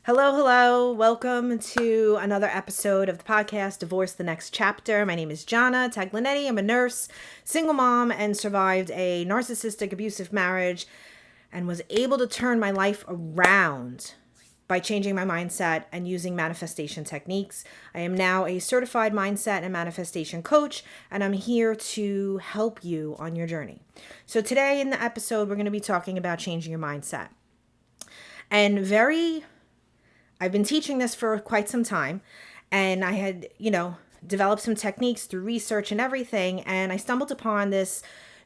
Hello, hello. Welcome to another episode of the podcast, Divorce the Next Chapter. My name is Gianna Taglinetti. I'm a nurse, single mom, and survived a narcissistic abusive marriage and was able to turn my life around by changing my mindset and using manifestation techniques. I am now a certified mindset and manifestation coach, and I'm here to help you on your journey. So today in the episode, we're going to be talking about changing your mindset. And I've been teaching this for quite some time, and I had, developed some techniques through research and everything, and I stumbled upon this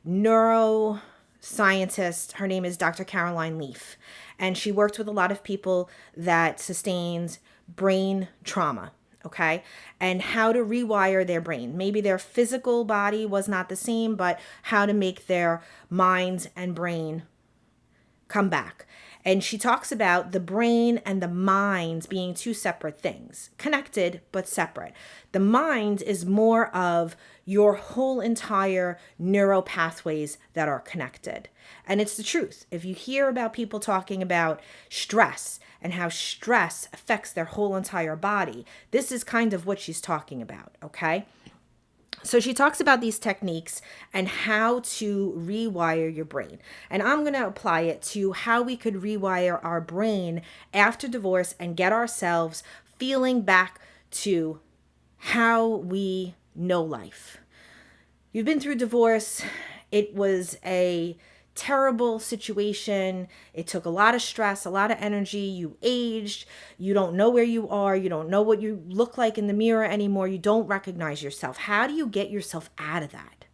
neuroscientist. Her name is Dr. Caroline Leaf, and she worked with a lot of people that sustained brain trauma, okay, and how to rewire their brain. Maybe their physical body was not the same, but how to make their mind and brain come back. And she talks about the brain and the mind being two separate things, connected but separate. The mind is more of your whole entire neural pathways that are connected. And it's the truth. If you hear about people talking about stress and how stress affects their whole entire body, this is kind of what she's talking about, okay? So she talks about these techniques and how to rewire your brain. And I'm going to apply it to how we could rewire our brain after divorce and get ourselves feeling back to how we know life. You've been through divorce. It was a terrible situation. It took a lot of stress, a lot of energy. You aged. You don't know where you are. You don't know what you look like in the mirror anymore. You don't recognize yourself. How do you get yourself out of that?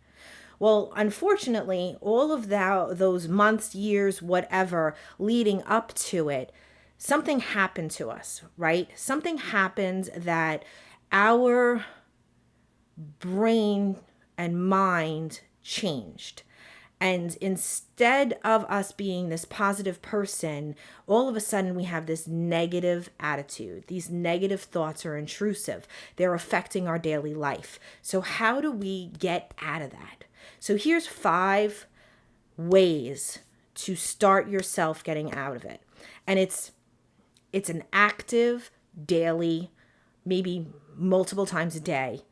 Well, unfortunately, all of those months, years, whatever, leading up to it, something happened to us, right? Something happened that our brain and mind changed. And instead of us being this positive person, all of a sudden we have this negative attitude. These negative thoughts are intrusive. They're affecting our daily life. So how do we get out of that? So here's 5 ways to start yourself getting out of it. And it's an active, daily, maybe multiple times a day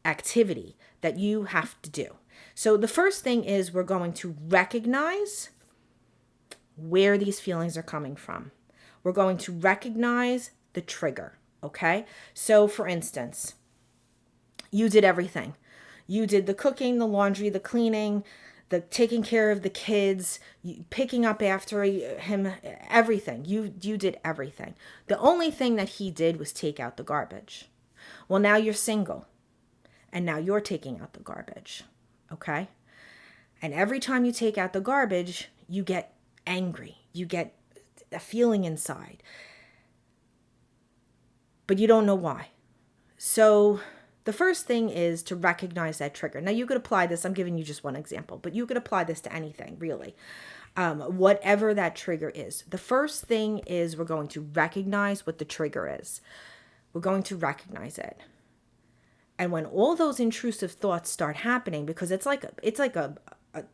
activity that you have to do. So the first thing is we're going to recognize where these feelings are coming from. We're going to recognize the trigger, okay? So for instance, you did everything. You did the cooking, the laundry, the cleaning, the taking care of the kids, picking up after him, everything. You did everything. The only thing that he did was take out the garbage. Well, now you're single, and now you're taking out the garbage. Okay? And every time you take out the garbage, you get angry. You get a feeling inside. But you don't know why. So the first thing is to recognize that trigger. Now you could apply this. I'm giving you just one example, but you could apply this to anything, really. Whatever that trigger is. The first thing is we're going to recognize what the trigger is. We're going to recognize it. And when all those intrusive thoughts start happening, because it's like a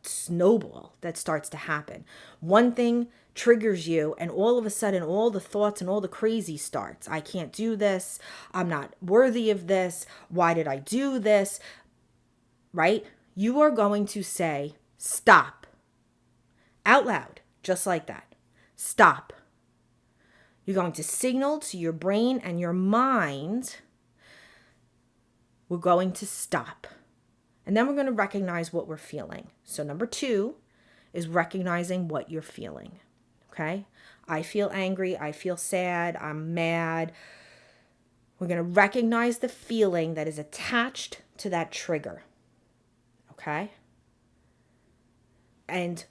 snowball that starts to happen. One thing triggers you, and all of a sudden, all the thoughts and all the crazy starts. I can't do this. I'm not worthy of this. Why did I do this? Right? You are going to say, stop. Out loud, just like that. Stop. You're going to signal to your brain and your mind, we're going to stop. And then we're going to recognize what we're feeling. So number 2 is recognizing what you're feeling. Okay? I feel angry. I feel sad. I'm mad. We're going to recognize the feeling that is attached to that trigger. Okay? And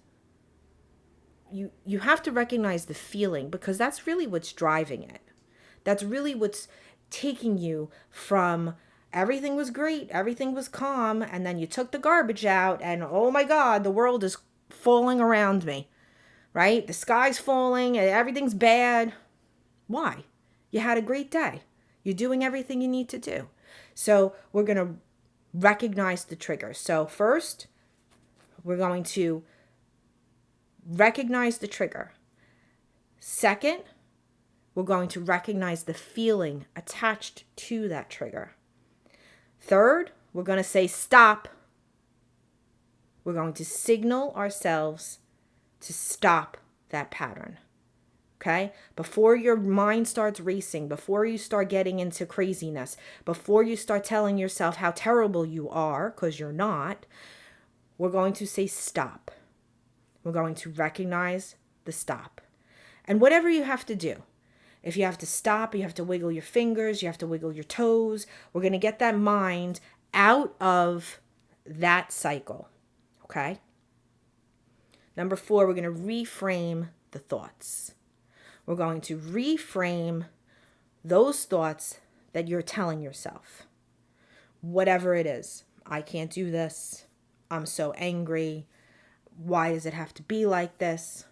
you have to recognize the feeling, because that's really what's driving it. That's really what's taking you from everything was great, everything was calm, and then you took the garbage out, and oh my God, the world is falling around me, right? The sky's falling, and everything's bad. Why? You had a great day. You're doing everything you need to do. So we're going to recognize the trigger. So first, we're going to recognize the trigger. Second, we're going to recognize the feeling attached to that trigger. Third, we're going to say stop. We're going to signal ourselves to stop that pattern. Okay? Before your mind starts racing, before you start getting into craziness, before you start telling yourself how terrible you are, because you're not, we're going to say stop. We're going to recognize the stop. And whatever you have to do, if you have to stop, you have to wiggle your fingers, you have to wiggle your toes, we're going to get that mind out of that cycle. Okay? Number 4, we're going to reframe the thoughts. We're going to reframe those thoughts that you're telling yourself. Whatever it is. I can't do this. I'm so angry. Why does it have to be like this?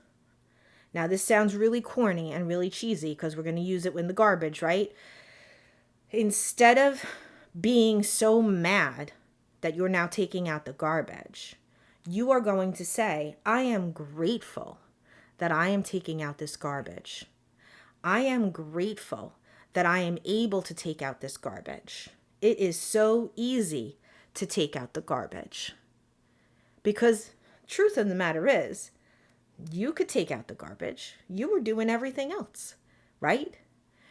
Now, this sounds really corny and really cheesy because we're going to use it in the garbage, right? Instead of being so mad that you're now taking out the garbage, you are going to say, I am grateful that I am taking out this garbage. I am grateful that I am able to take out this garbage. It is so easy to take out the garbage. Because truth of the matter is, you could take out the garbage. You were doing everything else, right?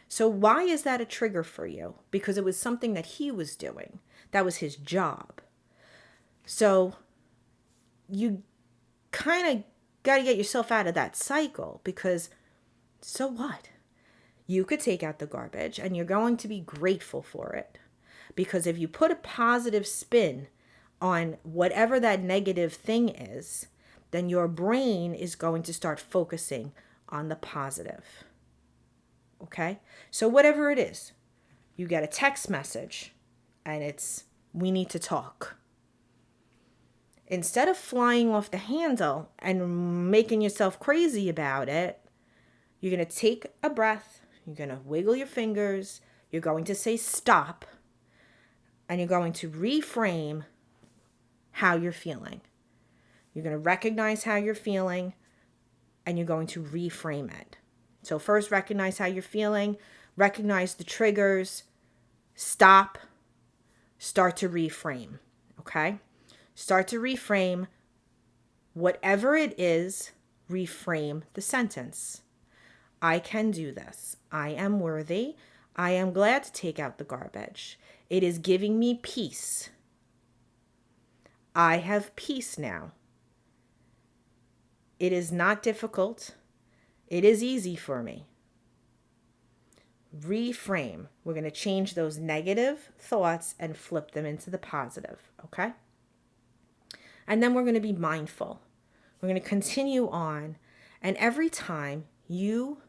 So why is that a trigger for you? Because it was something that he was doing. That was his job. So you kind of got to get yourself out of that cycle, because so what? You could take out the garbage and you're going to be grateful for it. Because if you put a positive spin on whatever that negative thing is, then your brain is going to start focusing on the positive. Okay? So whatever it is, you get a text message and it's, we need to talk. Instead of flying off the handle and making yourself crazy about it, you're going to take a breath, you're going to wiggle your fingers, you're going to say stop, and you're going to reframe how you're feeling. You're going to recognize how you're feeling, and you're going to reframe it. So first, recognize how you're feeling, recognize the triggers, stop, start to reframe, okay? Start to reframe whatever it is, reframe the sentence. I can do this. I am worthy. I am glad to take out the garbage. It is giving me peace. I have peace now. It is not difficult. It is easy for me. Reframe. We're going to change those negative thoughts and flip them into the positive, okay? And then we're going to be mindful. We're going to continue on. And every time you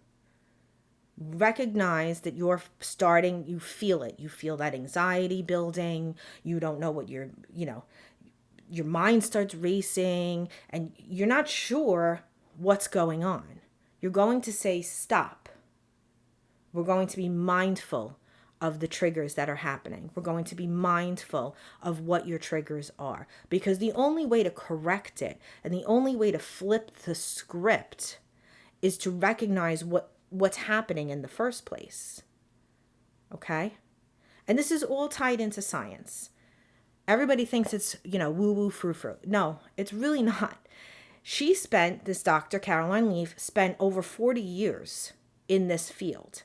recognize that you're starting, you feel it. You feel that anxiety building. You don't know what your mind starts racing and you're not sure what's going on. You're going to say stop. We're going to be mindful of the triggers that are happening. We're going to be mindful of what your triggers are, because the only way to correct it and the only way to flip the script is to recognize what's happening in the first place. Okay? And this is all tied into science. Everybody thinks it's, woo-woo, frou-frou. No, it's really not. This Dr. Caroline Leaf, spent over 40 years in this field.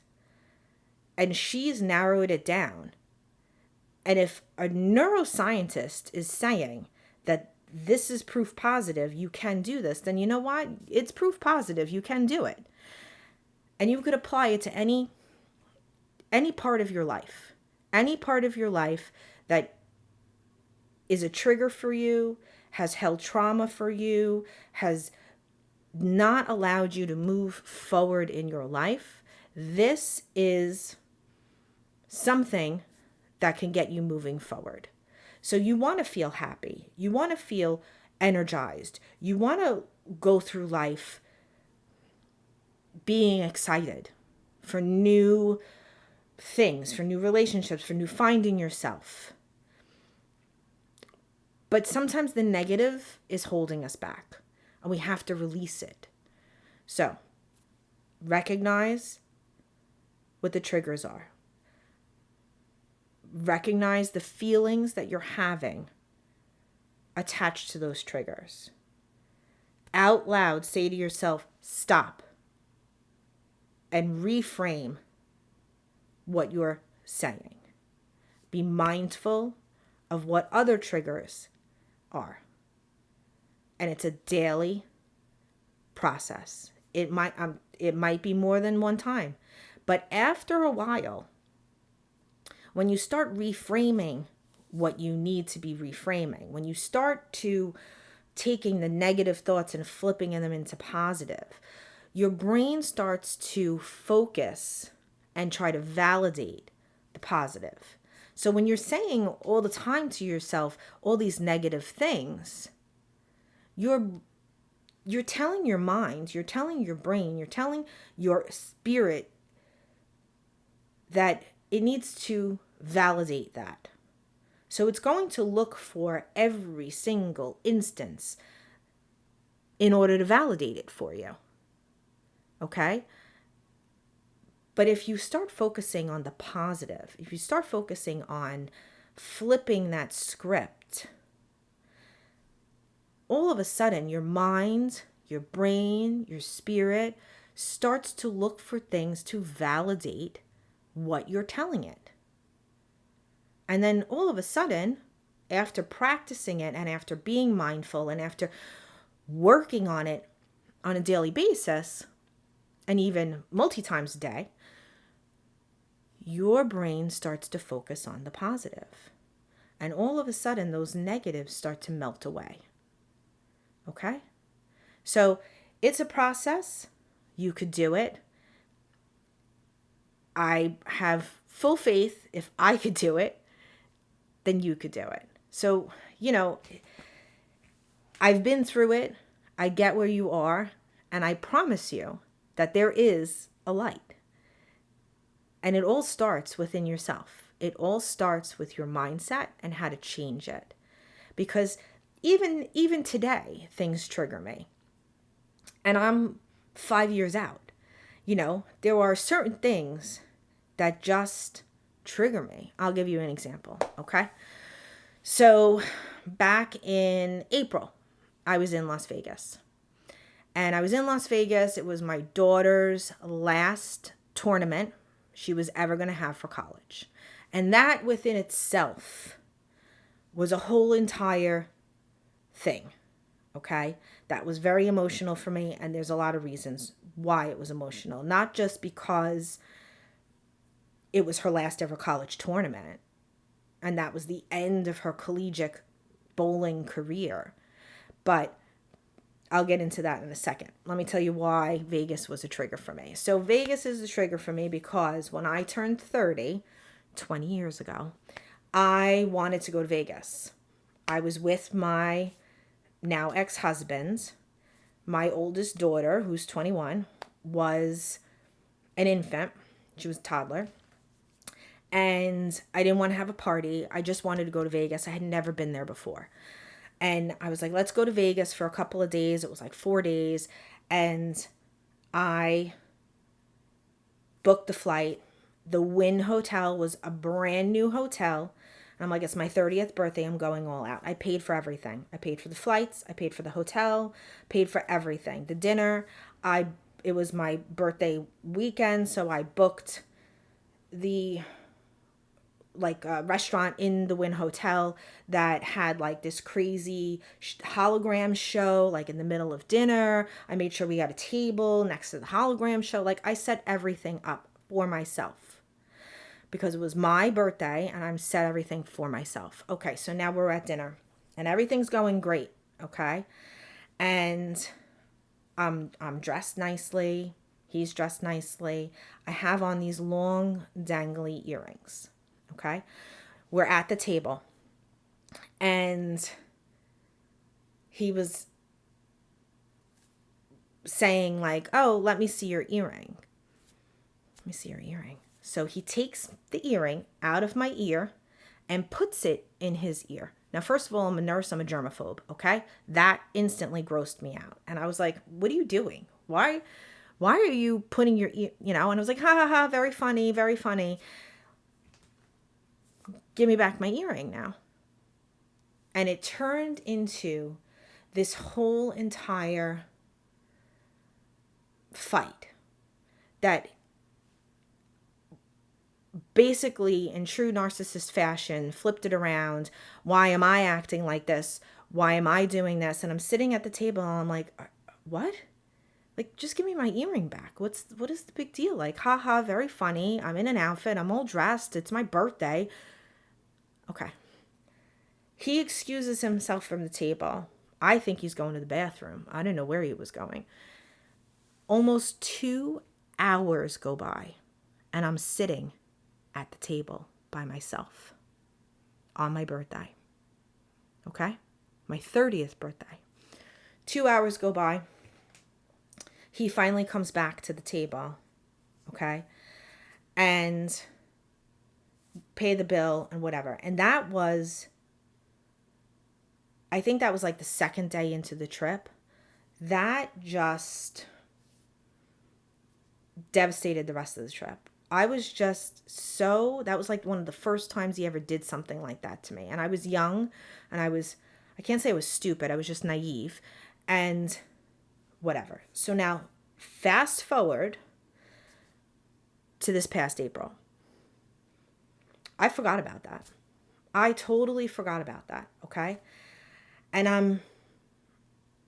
And she's narrowed it down. And if a neuroscientist is saying that this is proof positive, you can do this, then you know what? It's proof positive, you can do it. And you could apply it to any part of your life. Any part of your life that is a trigger for you, has held trauma for you, has not allowed you to move forward in your life. This is something that can get you moving forward. So you want to feel happy. You want to feel energized. You want to go through life being excited for new things, for new relationships, for new finding yourself. But sometimes the negative is holding us back and we have to release it. So recognize what the triggers are. Recognize the feelings that you're having attached to those triggers. Out loud, say to yourself, stop, and reframe what you're saying. Be mindful of what other triggers are. And it's a daily process. It might be more than one time. But after a while, when you start reframing what you need to be reframing, when you start to taking the negative thoughts and flipping them into positive, your brain starts to focus and try to validate the positive. So when you're saying all the time to yourself all these negative things, you're telling your mind, you're telling your brain, you're telling your spirit that it needs to validate that. So it's going to look for every single instance in order to validate it for you. Okay? But if you start focusing on the positive, if you start focusing on flipping that script, all of a sudden your mind, your brain, your spirit starts to look for things to validate what you're telling it. And then all of a sudden, after practicing it and after being mindful and after working on it on a daily basis, and even multi-times a day, your brain starts to focus on the positive. And all of a sudden, those negatives start to melt away. Okay? So it's a process. You could do it. I have full faith if I could do it, then you could do it. So, I've been through it. I get where you are. And I promise you that there is a light. And it all starts within yourself. It all starts with your mindset and how to change it. Because even today, things trigger me. And I'm 5 years out. There are certain things that just trigger me. I'll give you an example, okay? So back in April, I was in Las Vegas. And I was in Las Vegas. It was my daughter's last tournament she was ever going to have for college. And that within itself was a whole entire thing, okay? That was very emotional for me, and there's a lot of reasons why it was emotional. Not just because it was her last ever college tournament, and that was the end of her collegiate bowling career. But I'll get into that in a second. Let me tell you why Vegas was a trigger for me. So Vegas is a trigger for me because when I turned 30, 20 years ago, I wanted to go to Vegas. I was with my now ex-husband. My oldest daughter, who's 21, was an infant. She was a toddler. And I didn't want to have a party. I just wanted to go to Vegas. I had never been there before. And I was like, let's go to Vegas for a couple of days. It was like 4 days. And I booked the flight. The Wynn Hotel was a brand new hotel. And I'm like, it's my 30th birthday. I'm going all out. I paid for everything. I paid for the flights. I paid for the hotel. Paid for everything. The dinner. It was my birthday weekend. So I booked the restaurant in the Wynn Hotel that had like this crazy hologram show like in the middle of dinner. I made sure we had a table next to the hologram show. Like I set everything up for myself because it was my birthday and I'm set everything for myself. Okay, so now we're at dinner and everything's going great, okay? And I'm dressed nicely. He's dressed nicely. I have on these long dangly earrings. Okay, we're at the table and he was saying like, oh, let me see your earring. Let me see your earring. So he takes the earring out of my ear and puts it in his ear. Now, first of all, I'm a nurse. I'm a germaphobe. Okay. That instantly grossed me out. And I was like, what are you doing? Why Why are you putting your ear, And I was like, ha ha ha, very funny, very funny. Give me back my earring now. And it turned into this whole entire fight that basically, in true narcissist fashion, flipped it around. Why am I acting like this? Why am I doing this? And I'm sitting at the table and I'm like, what? Like, just give me my earring back. What is the big deal? Like, haha, very funny. I'm in an outfit. I'm all dressed. It's my birthday. Okay. He excuses himself from the table. I think he's going to the bathroom. I didn't know where he was going. Almost 2 hours go by, and I'm sitting at the table by myself on my birthday. Okay? My 30th birthday. 2 hours go by. He finally comes back to the table. Okay? And pay the bill and whatever. And that was, I think that was like the second day into the trip. That just devastated the rest of the trip. I was just that was like one of the first times he ever did something like that to me. And I was young and I can't say I was stupid. I was just naive and whatever. So now fast forward to this past April. I forgot about that. I totally forgot about that. Okay. And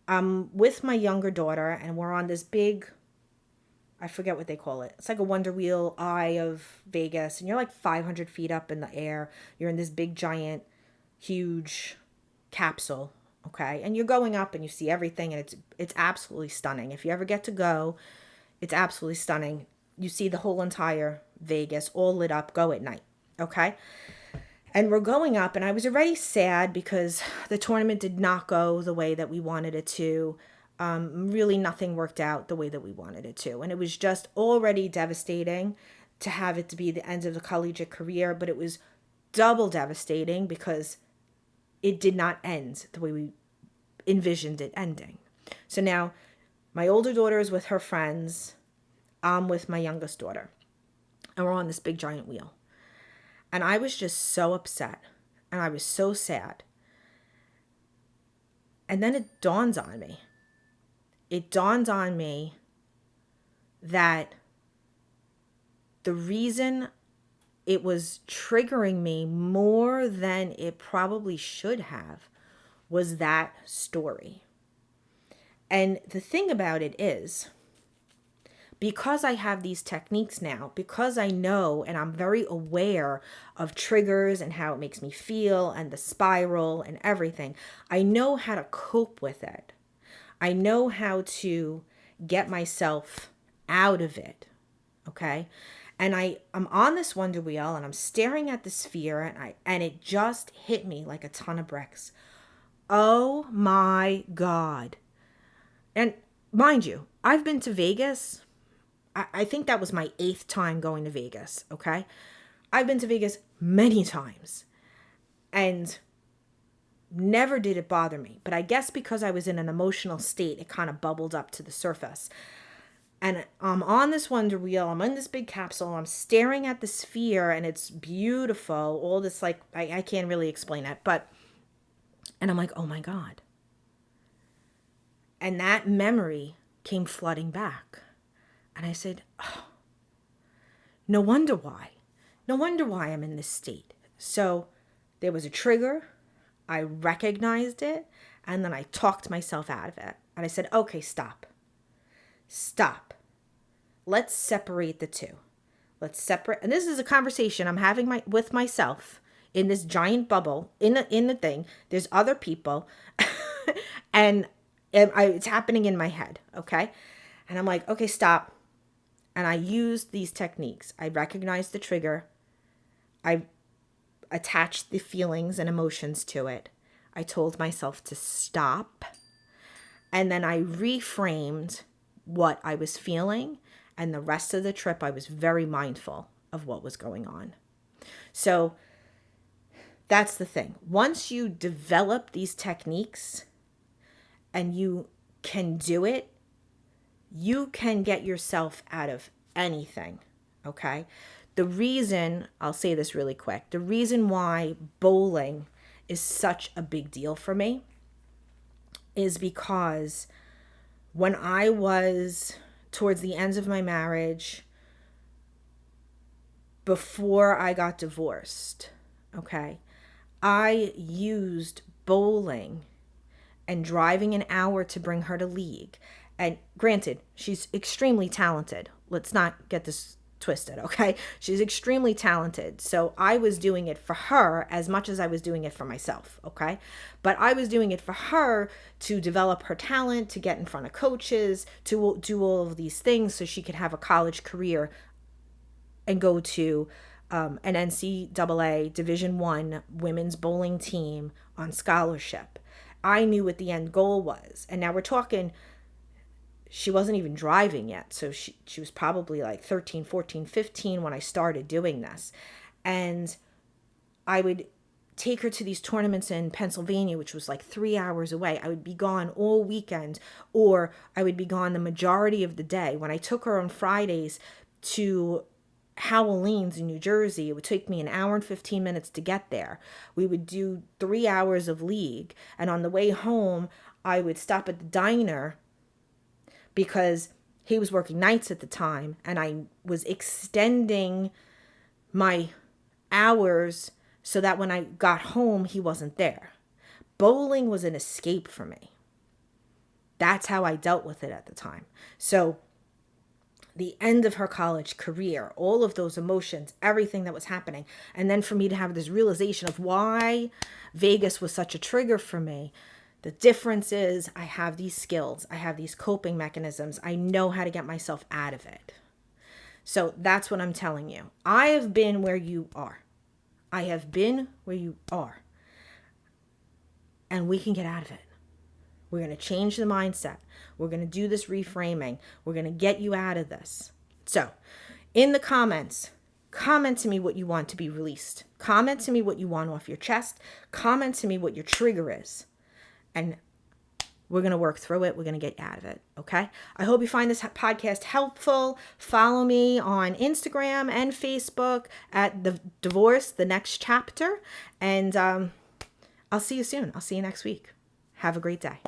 I'm with my younger daughter and we're on this big, I forget what they call it. It's like a Wonder Wheel eye of Vegas. And you're like 500 feet up in the air. You're in this big, giant, huge capsule. Okay. And you're going up and you see everything. And it's absolutely stunning. If you ever get to go, it's absolutely stunning. You see the whole entire Vegas all lit up. Go at night. Okay. And we're going up and I was already sad because the tournament did not go the way that we wanted it to. Really nothing worked out the way that we wanted it to. And it was just already devastating to have it to be the end of the collegiate career, but it was double devastating because it did not end the way we envisioned it ending. So now my older daughter is with her friends. I'm with my youngest daughter. And we're on this big giant wheel. And I was just so upset. And I was so sad. And then it dawns on me. It dawned on me that the reason it was triggering me more than it probably should have was that story. And the thing about it is, because I have these techniques now, because I know and I'm very aware of triggers and how it makes me feel and the spiral and everything, I know how to cope with it. I know how to get myself out of it, okay? And I'm on this Wonder Wheel and I'm staring at the sphere and it just hit me like a ton of bricks. Oh my God. And mind you, I've been to Vegas. I think that was my 8th time going to Vegas, okay? I've been to Vegas many times and never did it bother me. But I guess because I was in an emotional state, it kind of bubbled up to the surface. And I'm on this Wonder Wheel. I'm in this big capsule. I'm staring at the sphere and it's beautiful. All this, like, I can't really explain it. And I'm like, oh my God. And that memory came flooding back. And I said, oh, no wonder why. No wonder why I'm in this state. So there was a trigger. I recognized it. And then I talked myself out of it. And I said, okay, stop. Stop. Let's separate the two. Let's separate. And this is a conversation I'm having with myself in this giant bubble in the thing. There's other people. and it's happening in my head. Okay. And I'm like, okay, stop. And I used these techniques. I recognized the trigger. I attached the feelings and emotions to it. I told myself to stop. And then I reframed what I was feeling. And the rest of the trip, I was very mindful of what was going on. So that's the thing. Once you develop these techniques and you can do it, You can get yourself out of anything, okay? The reason, I'll say this really quick, the reason why bowling is such a big deal for me is because when I was towards the ends of my marriage, before I got divorced, okay, I used bowling and driving an hour to bring her to league. And granted, she's extremely talented. Let's not get this twisted, okay? She's extremely talented. So I was doing it for her as much as I was doing it for myself, okay? But I was doing it for her to develop her talent, to get in front of coaches, to do all of these things so she could have a college career and go to an NCAA Division I women's bowling team on scholarship. I knew what the end goal was. And now we're talking, she wasn't even driving yet. So she was probably like 13, 14, 15 when I started doing this. And I would take her to these tournaments in Pennsylvania, which was like 3 hours away. I would be gone all weekend, or I would be gone the majority of the day. When I took her on Fridays to Howell Lanes in New Jersey, it would take me an hour and 15 minutes to get there. We would do 3 hours of league. And on the way home, I would stop at the diner because he was working nights at the time. And I was extending my hours so that when I got home, he wasn't there. Bowling was an escape for me. That's how I dealt with it at the time. So the end of her college career, all of those emotions, everything that was happening. And then for me to have this realization of why Vegas was such a trigger for me. The difference is I have these skills. I have these coping mechanisms. I know how to get myself out of it. So that's what I'm telling you. I have been where you are. I have been where you are. And we can get out of it. We're going to change the mindset. We're going to do this reframing. We're going to get you out of this. So, in the comments, comment to me what you want to be released. Comment to me what you want off your chest. Comment to me what your trigger is. And we're going to work through it. We're going to get you out of it. Okay? I hope you find this podcast helpful. Follow me on Instagram and Facebook at The Divorce, The Next Chapter. And I'll see you soon. I'll see you next week. Have a great day.